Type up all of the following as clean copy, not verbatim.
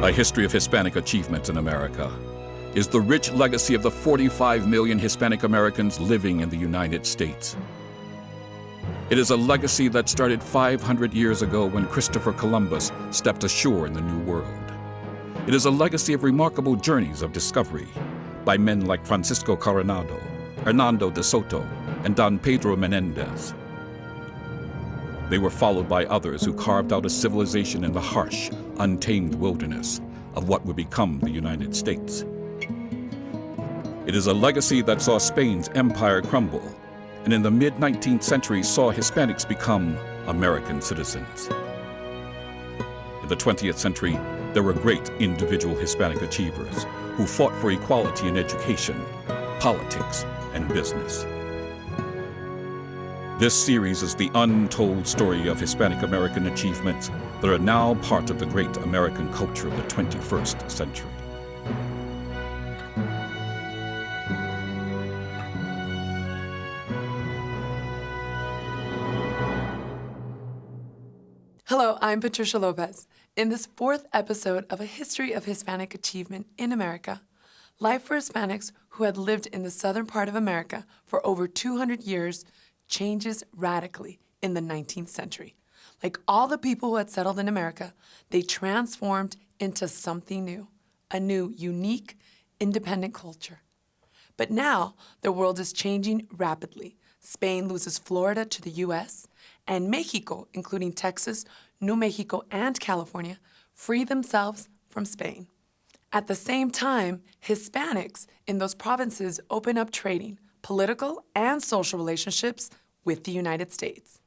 A History of Hispanic Achievement in America is the rich legacy of the 45 million Hispanic Americans living in the United States. It is a legacy that started 500 years ago when Christopher Columbus stepped ashore in the New World. It is a legacy of remarkable journeys of discovery by men like Francisco Coronado, Hernando de Soto, and Don Pedro Menendez. They were followed by others who carved out a civilization in the harsh, untamed wilderness of what would become the United States. It is a legacy that saw Spain's empire crumble, and in the mid-19th century saw Hispanics become American citizens. In the 20th century, there were great individual Hispanic achievers who fought for equality in education, politics, and business. This series is the untold story of Hispanic American achievements that are now part of the great American culture of the 21st century. Hello, I'm Patricia Lopez. In this fourth episode of A History of Hispanic Achievement in America, life for Hispanics who had lived in the southern part of America for over 200 years changes radically in the 19th century. Like all the people who had settled in America, they transformed into something new, a new, unique, independent culture. But now, the world is changing rapidly. Spain loses Florida to the U.S., and Mexico, including Texas, New Mexico, and California, free themselves from Spain. At the same time, Hispanics in those provinces open up trading, political and social relationships with the United States.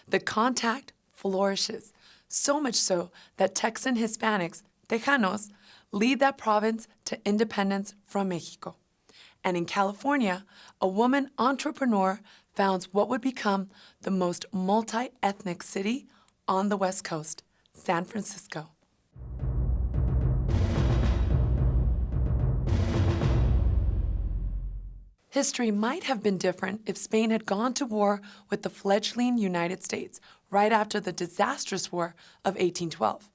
The contact flourishes, so much so that Texan Hispanics, Tejanos, lead that province to independence from Mexico. And in California, a woman entrepreneur founds what would become the most multi-ethnic city on the West Coast, San Francisco. History might have been different if Spain had gone to war with the fledgling United States right after the disastrous War of 1812.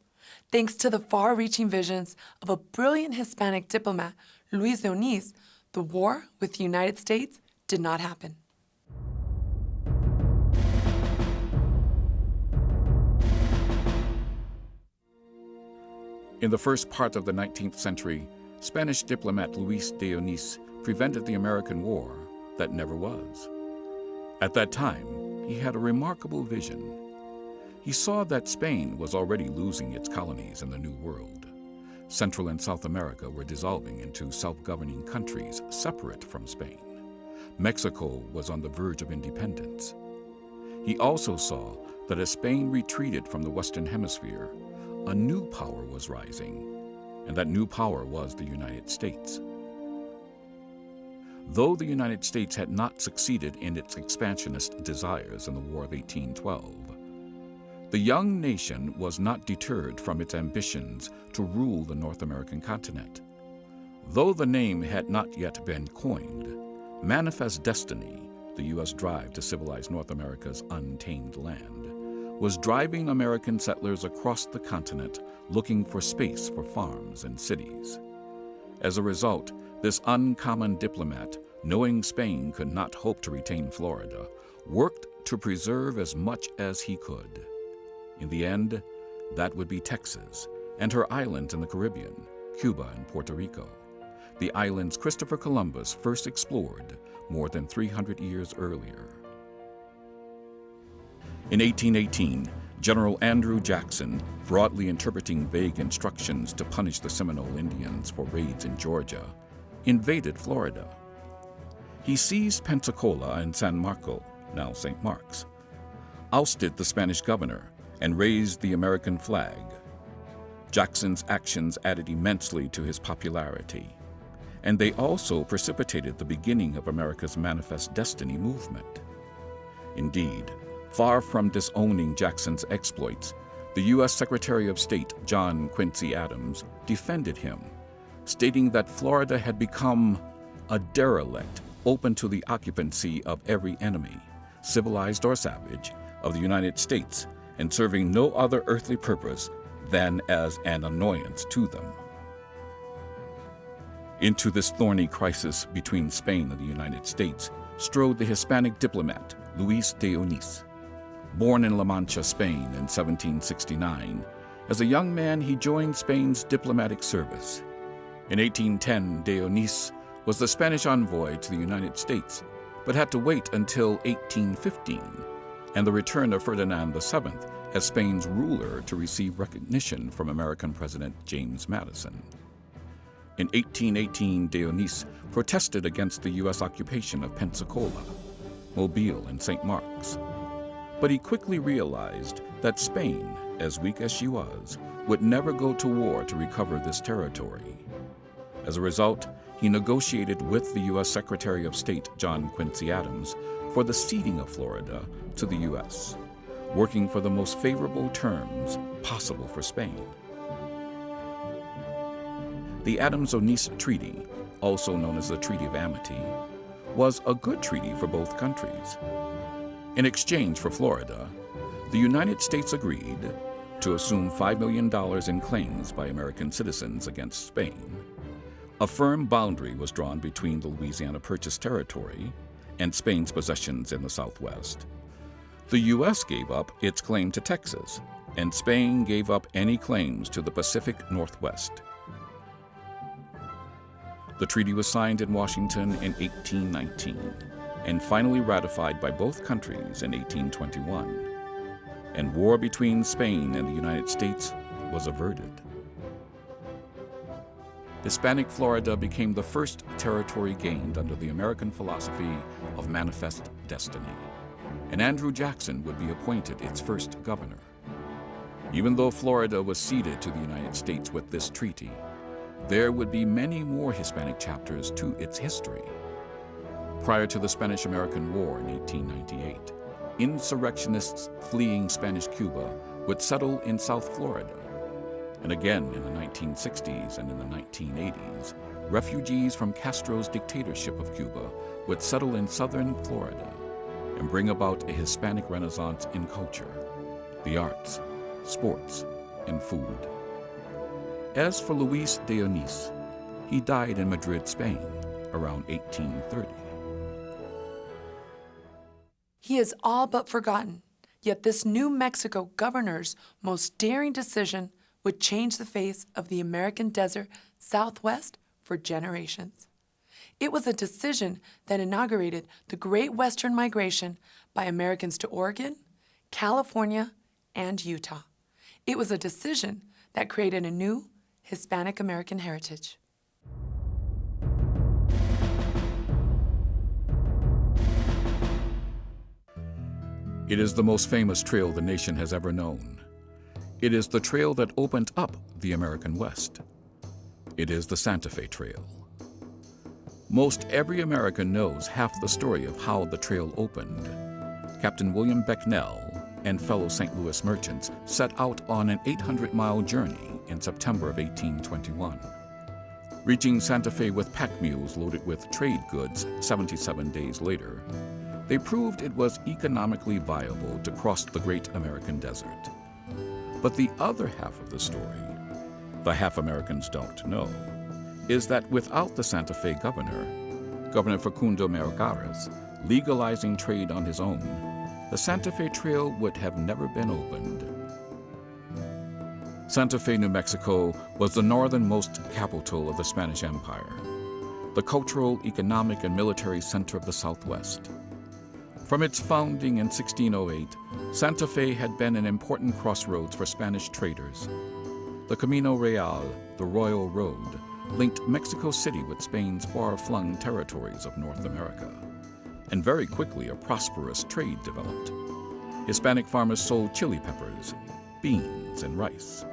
Thanks to the far-reaching visions of a brilliant Hispanic diplomat, Luis de Onís, the war with the United States did not happen. In the first part of the 19th century, Spanish diplomat Luis de Onís prevented the American war that never was. At that time, he had a remarkable vision. He saw that Spain was already losing its colonies in the New World. Central and South America were dissolving into self-governing countries separate from Spain. Mexico was on the verge of independence. He also saw that as Spain retreated from the Western Hemisphere, a new power was rising, and that new power was the United States. Though the United States had not succeeded in its expansionist desires in the War of 1812, the young nation was not deterred from its ambitions to rule the North American continent. Though the name had not yet been coined, Manifest Destiny, the U.S. drive to civilize North America's untamed land, was driving American settlers across the continent looking for space for farms and cities. As a result, this uncommon diplomat, knowing Spain could not hope to retain Florida, worked to preserve as much as he could. In the end, that would be Texas and her islands in the Caribbean, Cuba and Puerto Rico, the islands Christopher Columbus first explored more than 300 years earlier. In 1818, General Andrew Jackson, broadly interpreting vague instructions to punish the Seminole Indians for raids in Georgia, invaded Florida. He seized Pensacola and San Marco, now St. Mark's, ousted the Spanish governor, and raised the American flag. Jackson's actions added immensely to his popularity, and they also precipitated the beginning of America's Manifest Destiny movement. Indeed, far from disowning Jackson's exploits, the U.S. Secretary of State John Quincy Adams defended him, stating that Florida had become a derelict open to the occupancy of every enemy, civilized or savage, of the United States, and serving no other earthly purpose than as an annoyance to them. Into this thorny crisis between Spain and the United States strode the Hispanic diplomat Luis de Onís. Born in La Mancha, Spain in 1769, as a young man he joined Spain's diplomatic service. In 1810, de Onís was the Spanish envoy to the United States, but had to wait until 1815 and the return of Ferdinand VII as Spain's ruler to receive recognition from American President James Madison. In 1818, de Onís protested against the U.S. occupation of Pensacola, Mobile, and St. Mark's. But he quickly realized that Spain, as weak as she was, would never go to war to recover this territory. As a result, he negotiated with the U.S. Secretary of State John Quincy Adams for the ceding of Florida to the U.S., working for the most favorable terms possible for Spain. The Adams-Onís Treaty, also known as the Treaty of Amity, was a good treaty for both countries. In exchange for Florida, the United States agreed to assume $5 million in claims by American citizens against Spain. A firm boundary was drawn between the Louisiana Purchase territory and Spain's possessions in the Southwest. The U.S. gave up its claim to Texas, and Spain gave up any claims to the Pacific Northwest. The treaty was signed in Washington in 1819 and finally ratified by both countries in 1821, and war between Spain and the United States was averted. Hispanic Florida became the first territory gained under the American philosophy of manifest destiny, and Andrew Jackson would be appointed its first governor. Even though Florida was ceded to the United States with this treaty, there would be many more Hispanic chapters to its history. Prior to the Spanish-American War in 1898, insurrectionists fleeing Spanish Cuba would settle in South Florida. And again in the 1960s and in the 1980s, refugees from Castro's dictatorship of Cuba would settle in southern Florida and bring about a Hispanic renaissance in culture, the arts, sports, and food. As for Luis de Onís, he died in Madrid, Spain, around 1830. He is all but forgotten, yet this New Mexico governor's most daring decision would change the face of the American desert Southwest for generations. It was a decision that inaugurated the Great Western Migration by Americans to Oregon, California, and Utah. It was a decision that created a new Hispanic American heritage. It is the most famous trail the nation has ever known. It is the trail that opened up the American West. It is the Santa Fe Trail. Most every American knows half the story of how the trail opened. Captain William Becknell and fellow St. Louis merchants set out on an 800-mile journey in September of 1821. Reaching Santa Fe with pack mules loaded with trade goods 77 days later, they proved it was economically viable to cross the great American desert. But the other half of the story, the half Americans don't know, is that without the Santa Fe governor, Governor Facundo Melgares, legalizing trade on his own, the Santa Fe Trail would have never been opened. Santa Fe, New Mexico was the northernmost capital of the Spanish Empire, the cultural, economic, and military center of the Southwest. From its founding in 1608, Santa Fe had been an important crossroads for Spanish traders. The Camino Real, the Royal Road, linked Mexico City with Spain's far-flung territories of North America. And very quickly a prosperous trade developed. Hispanic farmers sold chili peppers, beans, and rice.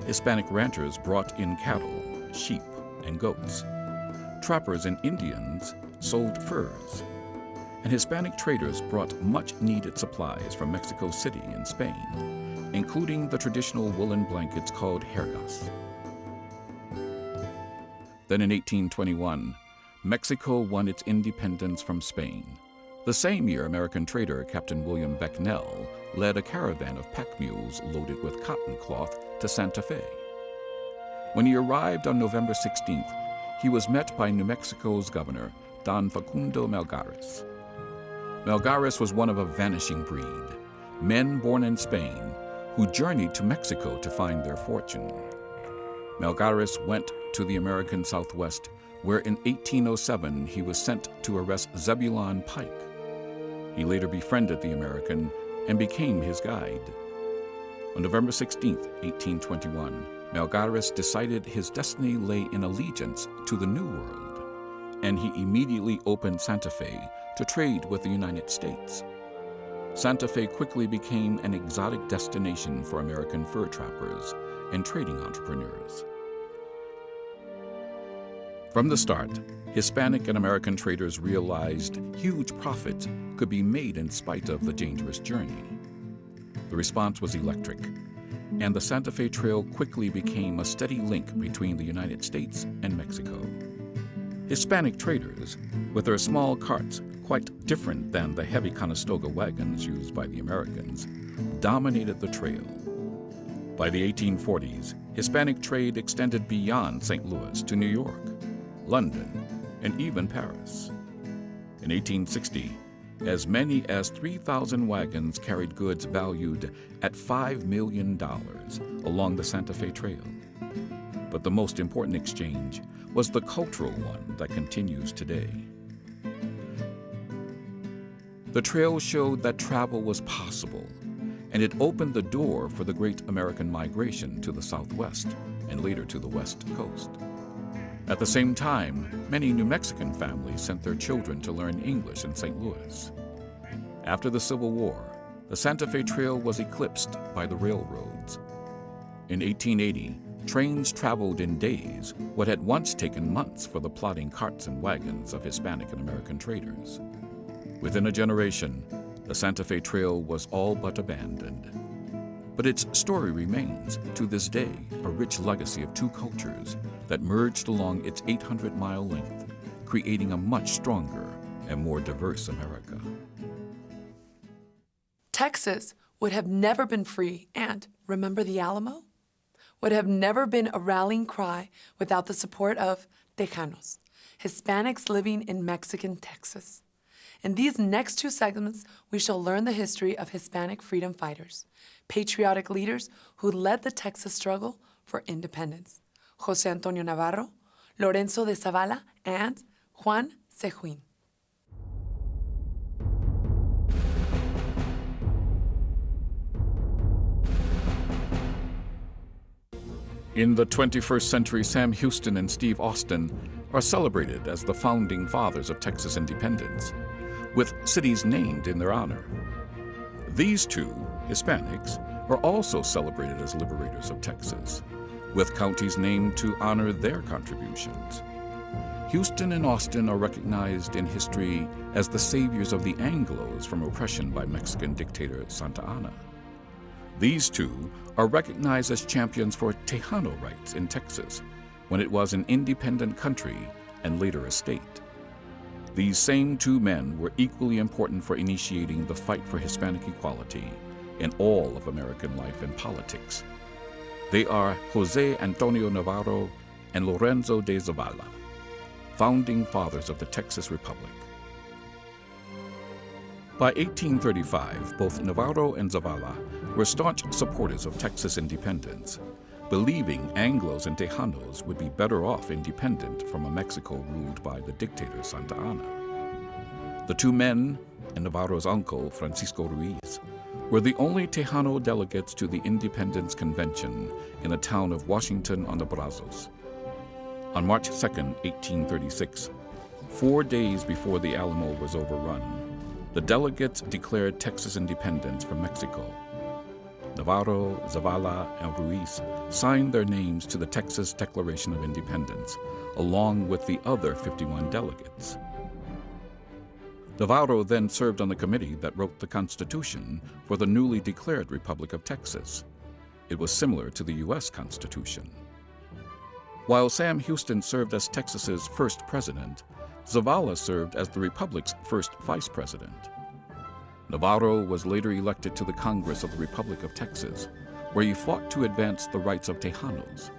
Hispanic ranchers brought in cattle, sheep, and goats. Trappers and Indians sold furs. And Hispanic traders brought much-needed supplies from Mexico City and Spain, including the traditional woolen blankets called jergas. Then in 1821, Mexico won its independence from Spain. The same year, American trader Captain William Becknell led a caravan of pack mules loaded with cotton cloth to Santa Fe. When he arrived on November 16th, he was met by New Mexico's governor, Don Facundo Melgares. Melgares was one of a vanishing breed, men born in Spain who journeyed to Mexico to find their fortune. Melgares went to the American Southwest, where in 1807 he was sent to arrest Zebulon Pike. He later befriended the American and became his guide. On November 16, 1821, Melgares decided his destiny lay in allegiance to the New World, and he immediately opened Santa Fe to trade with the United States. Santa Fe quickly became an exotic destination for American fur trappers and trading entrepreneurs. From the start, Hispanic and American traders realized huge profits could be made in spite of the dangerous journey. The response was electric, and the Santa Fe Trail quickly became a steady link between the United States and Mexico. Hispanic traders, with their small carts, quite different than the heavy Conestoga wagons used by the Americans, dominated the trail. By the 1840s, Hispanic trade extended beyond St. Louis to New York, London, and even Paris. In 1860, as many as 3,000 wagons carried goods valued at $5 million along the Santa Fe Trail. But the most important exchange was the cultural one that continues today. The trail showed that travel was possible, and it opened the door for the great American migration to the Southwest and later to the West Coast. At the same time, many New Mexican families sent their children to learn English in St. Louis. After the Civil War, the Santa Fe Trail was eclipsed by the railroads. In 1880, trains traveled in days what had once taken months for the plodding carts and wagons of Hispanic and American traders. Within a generation, the Santa Fe Trail was all but abandoned. But its story remains, to this day, a rich legacy of two cultures that merged along its 800-mile length, creating a much stronger and more diverse America. Texas would have never been free and, remember the Alamo? Would have never been a rallying cry without the support of Tejanos, Hispanics living in Mexican Texas. In these next two segments, we shall learn the history of Hispanic freedom fighters, patriotic leaders who led the Texas struggle for independence: José Antonio Navarro, Lorenzo de Zavala, and Juan Cejuin. In the 21st century, Sam Houston and Steve Austin are celebrated as the founding fathers of Texas independence, with cities named in their honor. These two, Hispanics, are also celebrated as liberators of Texas, with counties named to honor their contributions. Houston and Austin are recognized in history as the saviors of the Anglos from oppression by Mexican dictator Santa Anna. These two are recognized as champions for Tejano rights in Texas, when it was an independent country and later a state. These same two men were equally important for initiating the fight for Hispanic equality in all of American life and politics. They are José Antonio Navarro and Lorenzo de Zavala, founding fathers of the Texas Republic. By 1835, both Navarro and Zavala were staunch supporters of Texas independence, believing Anglos and Tejanos would be better off independent from a Mexico ruled by the dictator Santa Anna. The two men, and Navarro's uncle, Francisco Ruiz, were the only Tejano delegates to the Independence Convention in the town of Washington on the Brazos. On March 2, 1836, 4 days before the Alamo was overrun, the delegates declared Texas independence from Mexico. Navarro, Zavala, and Ruiz signed their names to the Texas Declaration of Independence, along with the other 51 delegates. Navarro then served on the committee that wrote the Constitution for the newly declared Republic of Texas. It was similar to the U.S. Constitution. While Sam Houston served as Texas's first president, Zavala served as the Republic's first vice president. Navarro was later elected to the Congress of the Republic of Texas, where he fought to advance the rights of Tejanos.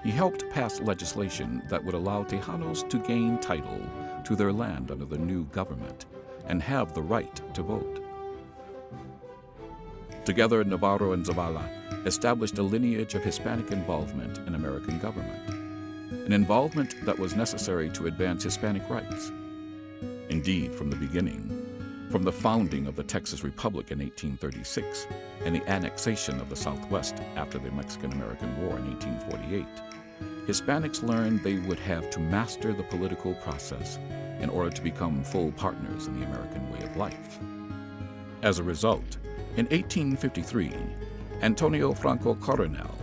He helped pass legislation that would allow Tejanos to gain title to their land under the new government and have the right to vote. Together, Navarro and Zavala established a lineage of Hispanic involvement in American government, an involvement that was necessary to advance Hispanic rights. Indeed, from the beginning, from the founding of the Texas Republic in 1836 and the annexation of the Southwest after the Mexican-American War in 1848, Hispanics learned they would have to master the political process in order to become full partners in the American way of life. As a result, in 1853, Antonio Franco Colonial,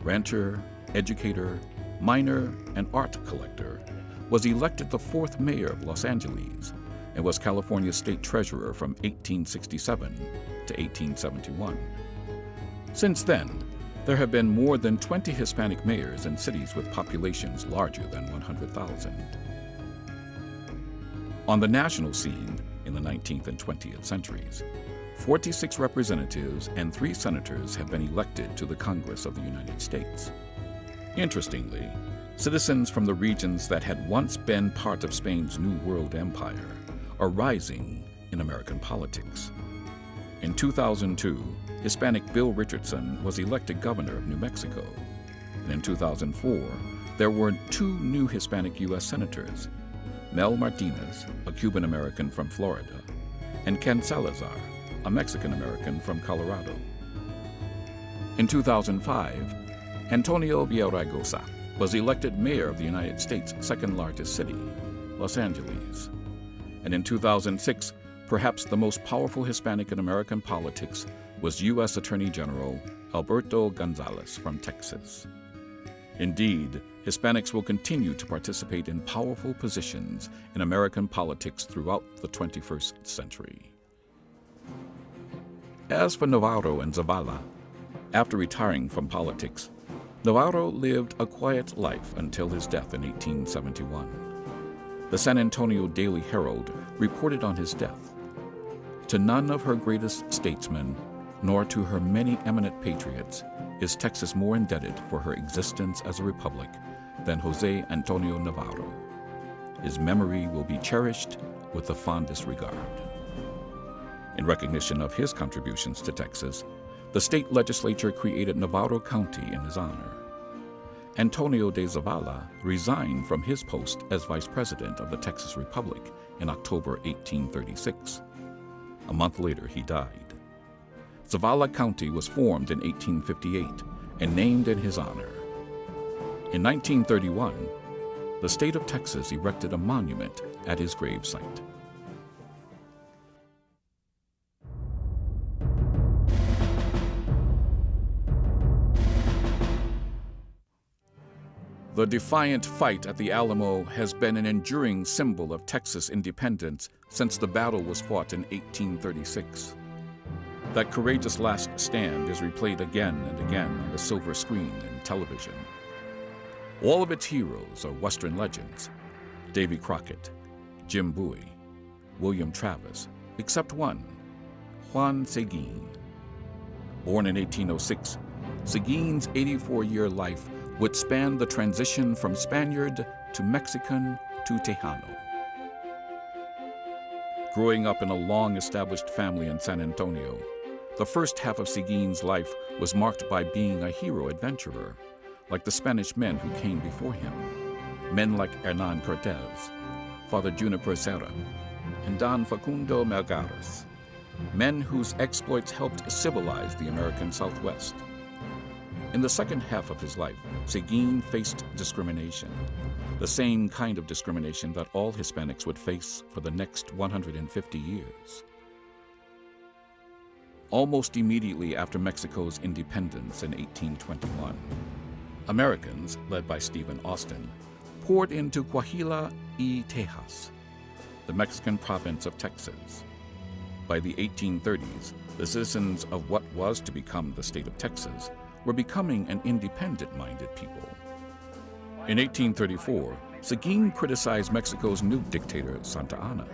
rancher, educator, miner, and art collector, was elected the 4th mayor of Los Angeles and was California's state treasurer from 1867 to 1871. Since then, there have been more than 20 Hispanic mayors in cities with populations larger than 100,000. On the national scene in the 19th and 20th centuries, 46 representatives and 3 senators have been elected to the Congress of the United States. Interestingly, citizens from the regions that had once been part of Spain's New World Empire are rising in American politics. In 2002, Hispanic Bill Richardson was elected governor of New Mexico. And in 2004, there were 2 new Hispanic U.S. senators, Mel Martinez, a Cuban-American from Florida, and Ken Salazar, a Mexican-American from Colorado. In 2005, Antonio Villaraigosa was elected mayor of the United States' second-largest city, Los Angeles. And in 2006, perhaps the most powerful Hispanic in American politics was U.S. Attorney General Alberto Gonzales from Texas. Indeed, Hispanics will continue to participate in powerful positions in American politics throughout the 21st century. As for Navarro and Zavala, after retiring from politics, Navarro lived a quiet life until his death in 1871. The San Antonio Daily Herald reported on his death. To none of her greatest statesmen, nor to her many eminent patriots, is Texas more indebted for her existence as a republic than José Antonio Navarro. His memory will be cherished with the fondest regard. In recognition of his contributions to Texas, the state legislature created Navarro County in his honor. Antonio de Zavala resigned from his post as vice president of the Texas Republic in October 1836. A month later, he died. Zavala County was formed in 1858 and named in his honor. In 1931, the state of Texas erected a monument at his gravesite. The defiant fight at the Alamo has been an enduring symbol of Texas independence since the battle was fought in 1836. That courageous last stand is replayed again and again on the silver screen and television. All of its heroes are Western legends: Davy Crockett, Jim Bowie, William Travis, except one, Juan Seguin. Born in 1806, Seguin's 84-year life would span the transition from Spaniard to Mexican to Tejano. Growing up in a long-established family in San Antonio, the first half of Seguin's life was marked by being a hero adventurer, like the Spanish men who came before him, men like Hernan Cortez, Father Juniper Serra, and Don Facundo Melgares, men whose exploits helped civilize the American Southwest. In the second half of his life, Seguin faced discrimination, the same kind of discrimination that all Hispanics would face for the next 150 years. Almost immediately after Mexico's independence in 1821, Americans, led by Stephen Austin, poured into Coahuila y Tejas, the Mexican province of Texas. By the 1830s, the citizens of what was to become the state of Texas were becoming an independent-minded people. In 1834, Seguin criticized Mexico's new dictator, Santa Anna,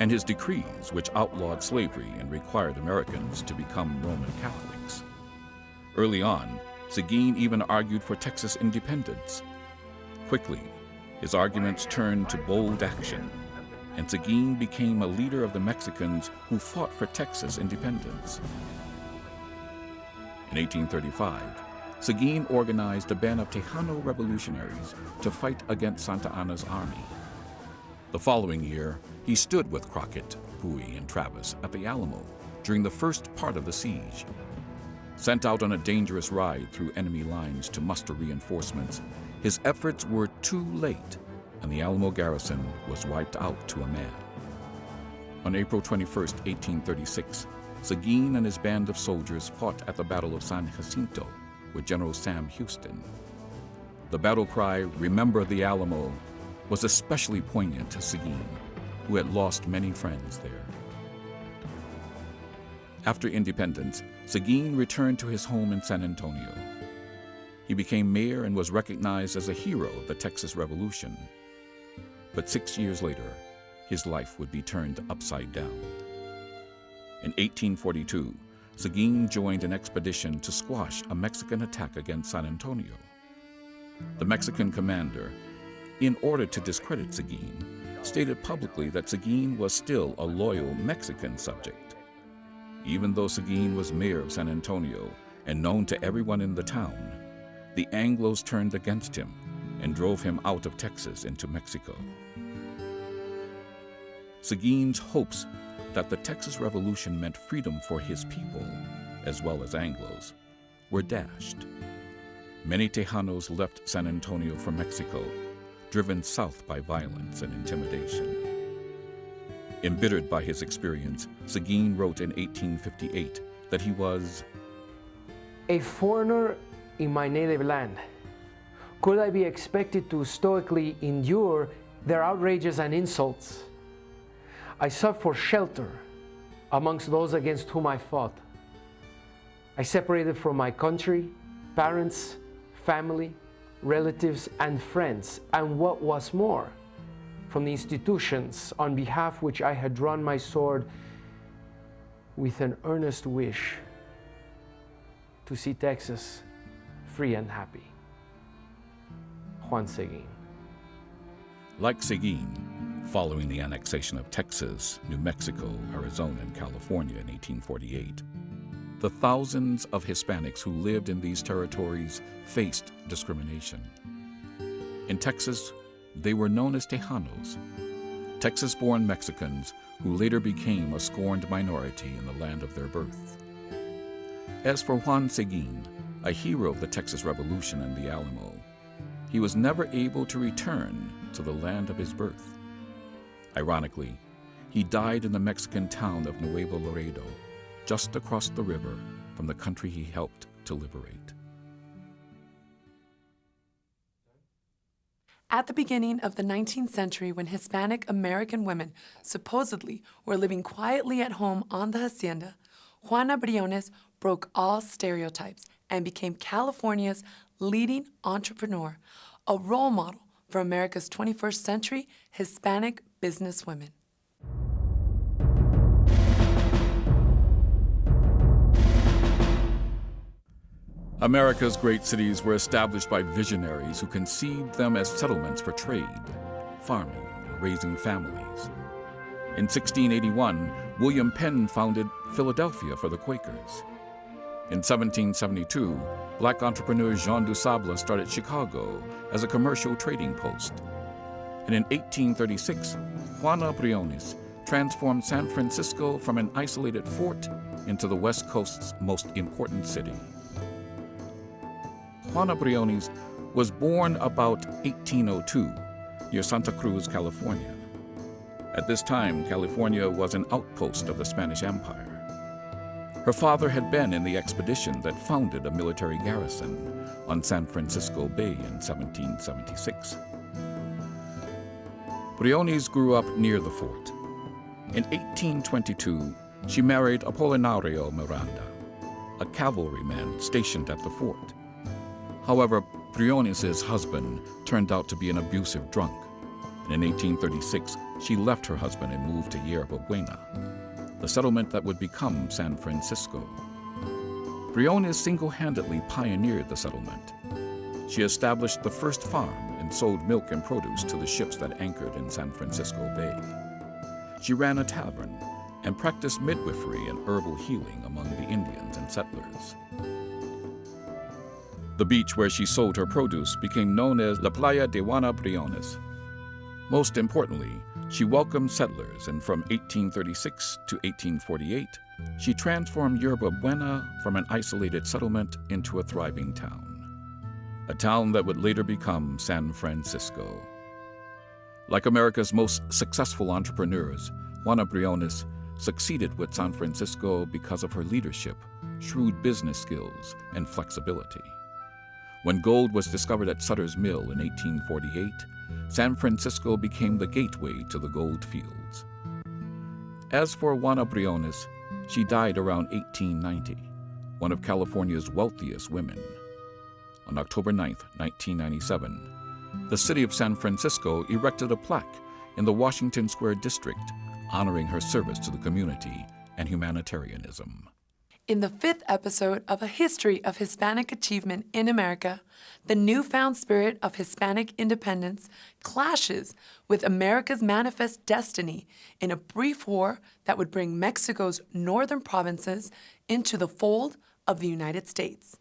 and his decrees which outlawed slavery and required Americans to become Roman Catholics. Early on, Seguin even argued for Texas independence. Quickly, his arguments turned to bold action, and Seguin became a leader of the Mexicans who fought for Texas independence. In 1835, Seguin organized a band of Tejano revolutionaries to fight against Santa Anna's army. The following year, he stood with Crockett, Bowie, and Travis at the Alamo during the first part of the siege. Sent out on a dangerous ride through enemy lines to muster reinforcements, his efforts were too late, and the Alamo garrison was wiped out to a man. On April 21, 1836, Seguin and his band of soldiers fought at the Battle of San Jacinto with General Sam Houston. The battle cry, "Remember the Alamo," was especially poignant to Seguin, who had lost many friends there. After independence, Seguin returned to his home in San Antonio. He became mayor and was recognized as a hero of the Texas Revolution. But 6 years later, his life would be turned upside down. In 1842, Seguin joined an expedition to squash a Mexican attack against San Antonio. The Mexican commander, in order to discredit Seguin, stated publicly that Seguin was still a loyal Mexican subject. Even though Seguin was mayor of San Antonio and known to everyone in the town, the Anglos turned against him and drove him out of Texas into Mexico. Seguin's hopes that the Texas Revolution meant freedom for his people, as well as Anglos, were dashed. Many Tejanos left San Antonio for Mexico, driven south by violence and intimidation. Embittered by his experience, Seguin wrote in 1858 that he was a foreigner in my native land. Could I be expected to stoically endure their outrages and insults? I sought for shelter amongst those against whom I fought. I separated from my country, parents, family, relatives, and friends, and what was more, from the institutions on behalf which I had drawn my sword with an earnest wish to see Texas free and happy. Juan Seguin. Like Seguin, following the annexation of Texas, New Mexico, Arizona, and California in 1848, the thousands of Hispanics who lived in these territories faced discrimination. In Texas, they were known as Tejanos, Texas-born Mexicans who later became a scorned minority in the land of their birth. As for Juan Seguin, a hero of the Texas Revolution and the Alamo, he was never able to return to the land of his birth. Ironically, he died in the Mexican town of Nuevo Laredo, just across the river from the country he helped to liberate. At the beginning of the 19th century, when Hispanic American women supposedly were living quietly at home on the hacienda, Juana Briones broke all stereotypes and became California's leading entrepreneur, a role model for America's 21st century Hispanic businesswomen. America's great cities were established by visionaries who conceived them as settlements for trade, farming, and raising families. In 1681, William Penn founded Philadelphia for the Quakers. In 1772, black entrepreneur Jean du Sable started Chicago as a commercial trading post. And in 1836, Juana Briones transformed San Francisco from an isolated fort into the West Coast's most important city. Juana Briones was born about 1802 near Santa Cruz, California. At this time, California was an outpost of the Spanish Empire. Her father had been in the expedition that founded a military garrison on San Francisco Bay in 1776. Briones grew up near the fort. In 1822, she married Apolinario Miranda, a cavalryman stationed at the fort. However, Briones' husband turned out to be an abusive drunk. and in 1836 she left her husband and moved to Yerba Buena, the settlement that would become San Francisco. Briones single-handedly pioneered the settlement. She established the first farm and sold milk and produce to the ships that anchored in San Francisco Bay. She ran a tavern and practiced midwifery and herbal healing among the Indians and settlers. The beach where she sold her produce became known as La Playa de Juana Briones. Most importantly, she welcomed settlers, and from 1836 to 1848, she transformed Yerba Buena from an isolated settlement into a thriving town. A town that would later become San Francisco. Like America's most successful entrepreneurs, Juana Briones succeeded with San Francisco because of her leadership, shrewd business skills, and flexibility. When gold was discovered at Sutter's Mill in 1848, San Francisco became the gateway to the gold fields. As for Juana Briones, she died around 1890, one of California's wealthiest women. On October 9, 1997, the city of San Francisco erected a plaque in the Washington Square district honoring her service to the community and humanitarianism. In the 5th episode of A History of Hispanic Achievement in America, the newfound spirit of Hispanic independence clashes with America's manifest destiny in a brief war that would bring Mexico's northern provinces into the fold of the United States.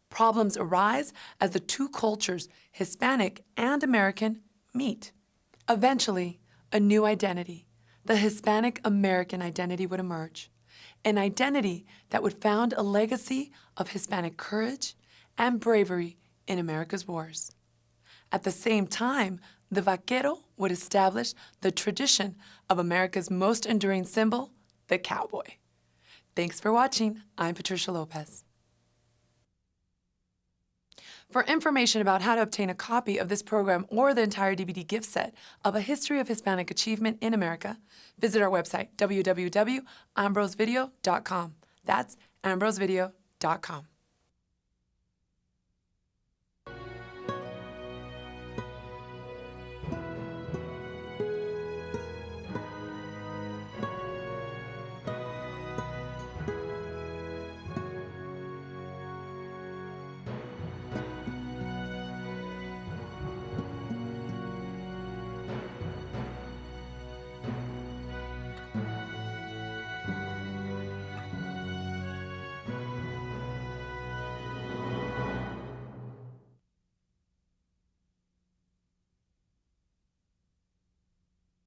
Problems arise as the two cultures, Hispanic and American, meet. Eventually, a new identity, the Hispanic American identity, would emerge. An identity that would found a legacy of Hispanic courage and bravery in America's wars. At the same time, the vaquero would establish the tradition of America's most enduring symbol, the cowboy. Thanks for watching. I'm Patricia Lopez. For information about how to obtain a copy of this program or the entire DVD gift set of A History of Hispanic Achievement in America, visit our website, www.ambrosevideo.com. That's ambrosevideo.com.